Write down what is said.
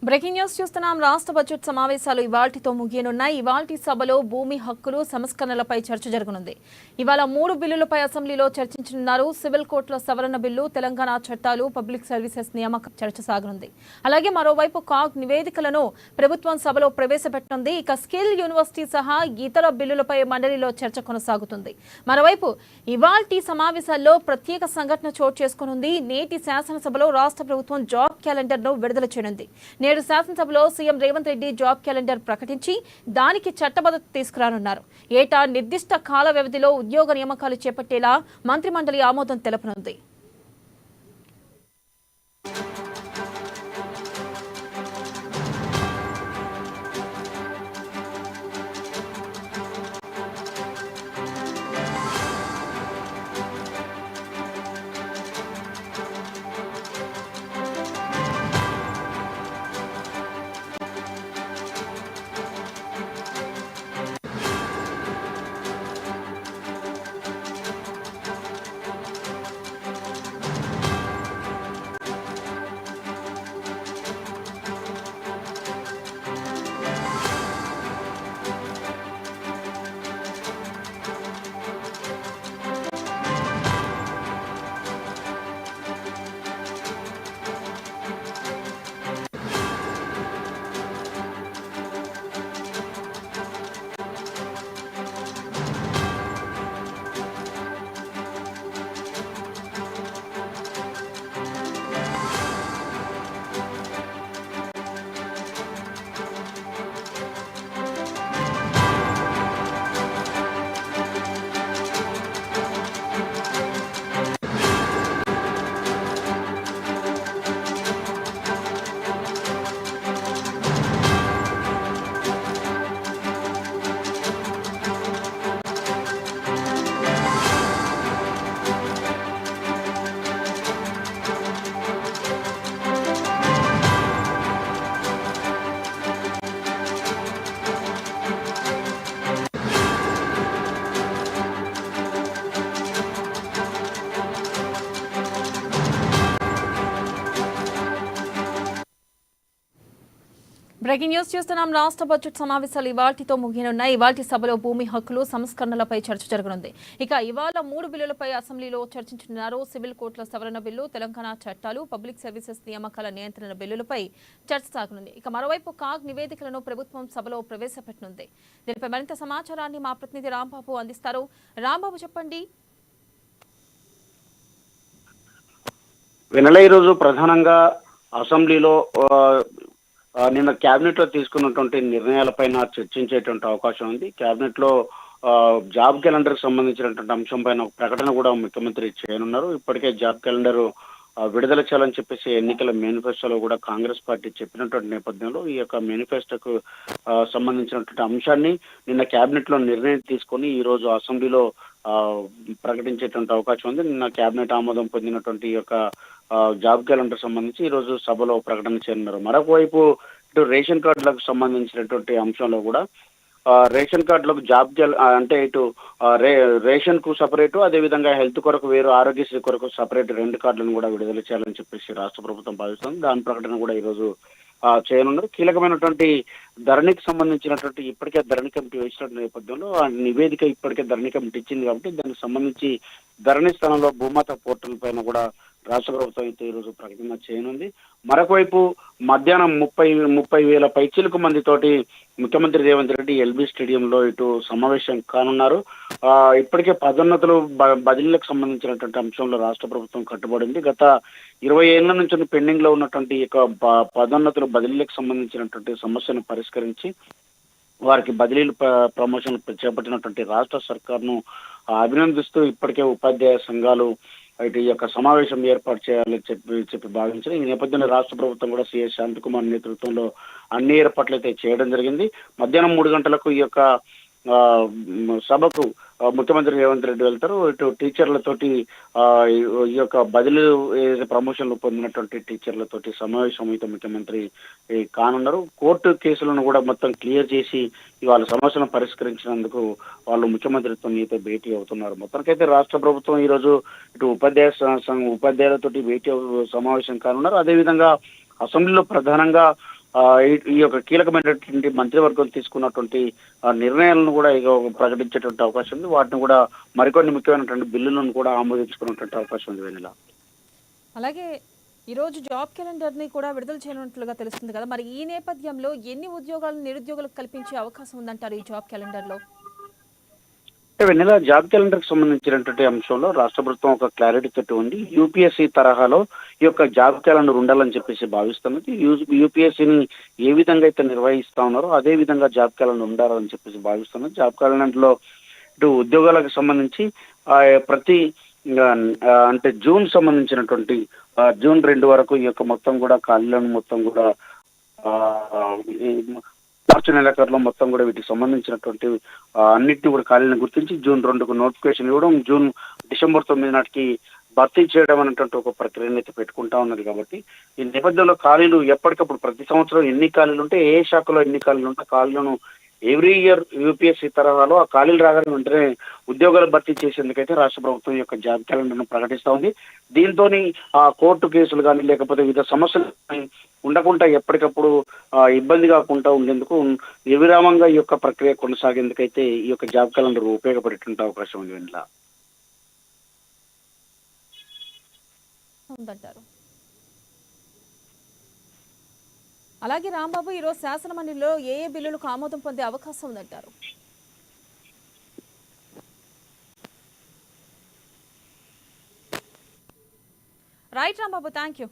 Breaking news చూస్తున్నాం. రాష్ట్ర budget సమావేశాలు ఇవాల్టితో ముగియనున్నాయి. ఇవాల్టి సభలో భూమి హక్కులు సంస్కరణలపై చర్చ జరగనుంది. ఇవాళ 3 బిల్లులపై అసెంబ్లీలో చర్చించనున్నారు. సివిల్ కోర్టుల సవరణ బిల్లు, తెలంగాణ చట్టాలు, పబ్లిక్ సర్వీసెస్ నియామక చర్చ సాగనుంది. అలాగే మరోవైపు కాగ్ నివేదికలను ప్రభుత్వం సభలో ప్రవేశపెట్టనుంది. ఇక స్కిల్ యూనివర్సిటీ సహా ఇతర బిల్లులపై మండలిలో చర్చ కొనసాగుతుంది. మరోవైపు ఇవాల్టి సమావేశాల్లో ప్రత్యేక సంఘటన చోటు చేసుకోనుంది. నేటి శాసనసభలో రాష్ట్ర ప్రభుత్వం జాబ్ క్యాలెండర్ ను విడుదల చేయనుంది. నేడు శాసనసభలో CM Revanth Reddy job calendar ప్రకటించి దానికి చట్టబద్ధత తీసుకురానున్నారు. ఏటా నిర్దిష్ట కాల వ్యవధిలో ఉద్యోగ నియామకాలు చేపట్టేలా మంత్రిమండలి ఆమోదం తెలపనుంది. బ్రేకింగ్ న్యూస్ చూస్తున్నాం. రాష్ట్ర బడ్జెట్ సమావేశాలు ఇవాల్టితో ముగియనున్నాయి. ఇవాల్టి సభలో భూమి హక్కులు సంస్కరణలపై చర్చ జరగనుంది. ఇక ఇవాళ 3 బిల్లులపై అసెంబ్లీలో చర్చించనున్నారు. సివిల్ కోర్టుల సవరణ బిల్లు, తెలంగాణ చట్టాలు, పబ్లిక్ సర్వీసెస్ నియామకాల నియంత్రణ బిల్లులపై చర్చ సాగనుంది. ఇక మరోవైపు కాగ్ నివేదికలను ప్రభుత్వం సభలో ప్రవేశపెట్టనుంది. దీనిపై మరింత సమాచారాన్ని మా ప్రతినిధి రాంబాబు అందిస్తారు. రాంబాబు, చెప్పండి. ఈ రోజు ప్రధానంగా అసెంబ్లీలో నిన్న కేబినెట్ లో తీసుకున్నటువంటి నిర్ణయాలపైన చర్చించేటువంటి అవకాశం ఉంది. కేబినెట్ లో జాబ్ క్యాలెండర్ కి సంబంధించినటువంటి అంశం పైన ఒక ప్రకటన కూడా ముఖ్యమంత్రి చేయనున్నారు. ఇప్పటికే జాబ్ క్యాలెండర్ విడుదల చేయాలని చెప్పేసి ఎన్నికల మేనిఫెస్టోలో కూడా కాంగ్రెస్ పార్టీ చెప్పినటువంటి నేపథ్యంలో ఈ యొక్క మేనిఫెస్టోకు సంబంధించినటువంటి అంశాన్ని నిన్న కేబినెట్ లో నిర్ణయం తీసుకొని ఈ రోజు అసెంబ్లీలో ప్రకటించేటువంటి అవకాశం ఉంది. నిన్న కేబినెట్ ఆమోదం పొందినటువంటి ఈ యొక్క జాబ్ క్యాలెండర్ సంబంధించి ఈ రోజు సభలో ప్రకటన చేయనున్నారు. మరొకవైపు ఇటు రేషన్ కార్డులకు సంబంధించినటువంటి అంశంలో కూడా రేషన్ కార్డులకు జాబ్ అంటే ఇటు రేషన్ కు సపరేటు, అదేవిధంగా హెల్త్ కొరకు వేరు, ఆరోగ్యశ్రీ కొరకు సపరేట్ 2 కార్డులను కూడా విడుదల చేయాలని చెప్పేసి రాష్ట్ర ప్రభుత్వం భావిస్తుంది. దాని ప్రకటన కూడా ఈరోజు చేయనున్నారు. కీలకమైనటువంటి ధరణికి సంబంధించినటువంటి ఇప్పటికే ధరణి కమిటీ వేసినటువంటి నేపథ్యంలో ఆ నివేదిక ఇప్పటికే ధరణి కమిటీ ఇచ్చింది కాబట్టి దానికి సంబంధించి ధరణి స్థానంలో భూమాత పోర్టల్ పైన కూడా రాష్ట్ర ప్రభుత్వం అయితే ఈరోజు ప్రకటన చేయనుంది. మరొకవైపు మధ్యాహ్నం 30,000 పైచిలకు మందితోటి ముఖ్యమంత్రి రేవంత్ రెడ్డి ఎల్బీ స్టేడియంలో ఇటు సమావేశం కానున్నారు. ఇప్పటికే పదోన్నతులు బదిలీలకు సంబంధించినటువంటి అంశంలో రాష్ట్ర ప్రభుత్వం కట్టుబడింది. గత 20 ఏళ్ల నుంచి పెండింగ్ లో ఉన్నటువంటి పదోన్నతులు బదిలీలకు సంబంధించినటువంటి సమస్యను పరిష్కరించి వారికి బదిలీలు ప్రమోషన్లు చేపట్టినటువంటి రాష్ట్ర సర్కార్ను అభినందిస్తూ ఇప్పటికే ఉపాధ్యాయ సంఘాలు ఇటు ఈ యొక్క సమావేశం ఏర్పాటు చేయాలని చెప్పి భావించారు. ఈ నేపథ్యంలో రాష్ట్ర ప్రభుత్వం కూడా సిఎస్ శాంతికుమార్ నేతృత్వంలో అన్ని ఏర్పాట్లు అయితే చేయడం జరిగింది. మధ్యాహ్నం 3 గంటలకు ఈ యొక్క సభకు ముఖ్యమంత్రి రేవంత్ రెడ్డి వెళ్తారు. ఇటు టీచర్లతోటి ఈ యొక్క బదిలీ ప్రమోషన్లు పొందినటువంటి టీచర్లతోటి సమావేశం అయితే ముఖ్యమంత్రి కానున్నారు. కోర్టు కేసులను కూడా మొత్తం క్లియర్ చేసి ఇవాళ సమస్యలను పరిష్కరించినందుకు వాళ్ళు ముఖ్యమంత్రితో అయితే భేటీ అవుతున్నారు. మొత్తానికైతే రాష్ట్ర ప్రభుత్వం ఈ రోజు ఇటు ఉపాధ్యాయులతోటి భేటీ సమావేశం కానున్నారు. అదేవిధంగా అసెంబ్లీలో ప్రధానంగా ఈ యొక్క కీలకమైనటువంటి మంత్రివర్గం తీసుకున్నటువంటి నిర్ణయాలను కూడా ఇక ప్రకటించేటువంటి అవకాశం ఉంది. వాటిని కూడా మరికొన్ని ముఖ్యమైనటువంటి బిల్లులను కూడా ఆమోదించుకున్నటువంటి అవకాశం ఉంది వెన్నెల. అలాగే ఈరోజు జాబ్ క్యాలెండర్ని కూడా విడుదల చేయనున్నట్లుగా తెలుస్తుంది కదా, మరి ఈ నేపథ్యంలో ఎన్ని ఉద్యోగాలను నిరుద్యోగులకు కల్పించే అవకాశం ఉందంటారు ఈ జాబ్ క్యాలెండర్లో? వెన్నెల, జాబ్ క్యాలెండర్ కి సంబంధించినటువంటి అంశంలో రాష్ట్ర ప్రభుత్వం ఒక క్లారిటీ తోటి ఉంది. యూపీఎస్సీ తరహాలో ఈ యొక్క జాబ్ క్యాలెండర్ ఉండాలని చెప్పేసి భావిస్తున్నది. యూపీఎస్సీని ఏ విధంగా అయితే నిర్వహిస్తా ఉన్నారో అదే విధంగా జాబ్ క్యాలెండర్ ఉండాలని చెప్పేసి భావిస్తున్నది. జాబ్ క్యాలెండర్ లో ఇటు ఉద్యోగాలకు సంబంధించి ప్రతి అంటే జూన్ సంబంధించినటువంటి జూన్ 2 వరకు ఈ యొక్క మొత్తం కూడా ఖాళీలను మొత్తం కూడా ఈ మార్చి నెలాఖరులో మొత్తం కూడా వీటికి సంబంధించినటువంటి అన్నింటినీ కూడా ఖాళీలను గుర్తించి జూన్ 2కు నోటిఫికేషన్ ఇవ్వడం, డిసెంబర్ 9 నాటికి భర్తీ చేయడం అనేటువంటి ఒక ప్రక్రియను అయితే పెట్టుకుంటా ఉన్నది. కాబట్టి ఈ నేపథ్యంలో ఖాళీలు ఎప్పటికప్పుడు ప్రతి సంవత్సరం ఎన్ని ఖాళీలు ఉంటే, ఏ శాఖలో ఎన్ని ఖాళీలు ఉంటే ఖాళీలను ఎవ్రీ ఇయర్ యూపీఎస్సీ తరహాలో ఆ ఖాళీలు రాగానే వెంటనే ఉద్యోగాలు భర్తీ చేసేందుకైతే రాష్ట్ర ప్రభుత్వం ఈ యొక్క జాబ్ క్యాలెండర్ను ప్రకటిస్తూ ఉంది. దీంతో ఆ కోర్టు కేసులు కానీ లేకపోతే వివిధ సమస్యలు ఉండకుండా ఎప్పటికప్పుడు ఇబ్బంది కాకుండా ఉండేందుకు నిర్విరామంగా ఈ యొక్క ప్రక్రియ కొనసాగేందుకైతే ఈ యొక్క జాబ్ క్యాలెండర్ ఉపయోగపడేటువంటి అవకాశం ఉంది వెంటనే ఉందంటారు. అలాగే రాంబాబు, ఈరోజు శాసనమండలిలో ఏ బిల్లులకు ఆమోదం పొందే అవకాశం ఉందంటారు? Right Rambabu, thank you.